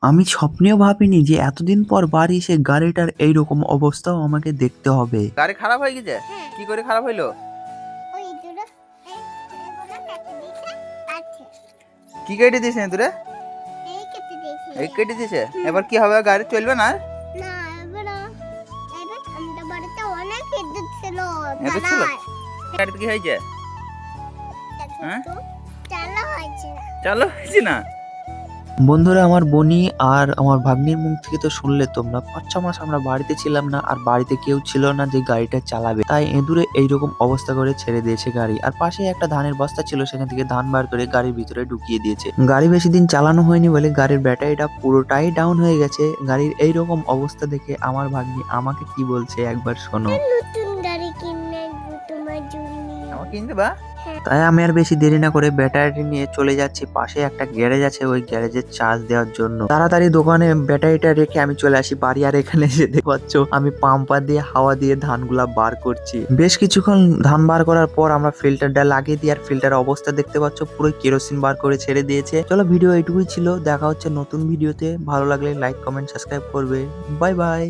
আমি স্বপ্নেও ভাবিনি যে এতদিন পর বাড়ি এসে গাড়িটার এইরকম অবস্থাও আমাকে দেখতে হবে। গাড়ি খারাপ হয়ে গেছে? হ্যাঁ, কি করে খারাপ হইলো? ওই দুটো এগুলো কেটে দিয়েছে আছে। কি কেটে দিয়েছে তোরে? এই কেটে দিয়েছে। এই কেটে দিয়েছে? এবার কি হবে? গাড়ি চলবে না? না, এবার আমাদের বাড়িতে অনেক বিদ্যুৎ ছিল। এত ছিল? গাড়িতে কি হয়েছে? হ্যাঁ? চালা হয়েছে। চালু হয়েছে না? বন্ধুরা, আমার বনি আর আমার ভাগ্নির মুখ থেকে তো শুনলে তোমরা, ৫-৬ মাস আমরা বাড়িতে ছিলাম না আর বাড়িতে কেউ ছিল না যে গাড়িটা চালাবে, তাই এঁদুরে এইরকম অবস্থা করে ছেড়ে দিয়েছে গাড়ি। আর পাশে একটা ধানের বস্তা ছিল, সেখান থেকে ধান বার করে গাড়ির ভিতরে ঢুকিয়ে দিয়েছে। গাড়ি বেশি দিন চালানো হয়নি বলে গাড়ির ব্যাটারিটা পুরোটাই ডাউন হয়ে গেছে। গাড়ির এইরকম অবস্থা দেখে আমার ভাগ্নি আমাকে কি বলছে একবার শোনো। নতুন গাড়ি কিনে তোমার জন্য। আমার কিনতে বা? তাই আমি আর বেশি দেরি না করে ব্যাটারি নিয়ে চলে যাচ্ছি, পাশে একটা গ্যারেজ আছে, ওই গ্যারেজে চার্জ দেওয়ার জন্য। তাড়াতাড়ি দোকানে ব্যাটারিটা রেখে আমি চলে আসি বাড়ি। আর এখানে এসে দেখতে পাচ্ছ আমি পাম্পার দিয়ে হাওয়া দিয়ে ধানগুলা বার করছি। বেশ কিছুক্ষণ ধান বার করার পর আমরা ফিল্টারটা লাগিয়ে দিই, আর ফিল্টারের অবস্থা দেখতে পাচ্ছ পুরো কেরোসিন বার করে ছেড়ে দিয়েছে। চলো, ভিডিও এইটুকুই ছিল, দেখা হচ্ছে নতুন ভিডিওতে। ভালো লাগলে লাইক, কমেন্ট, সাবস্ক্রাইব করবে। Bye bye.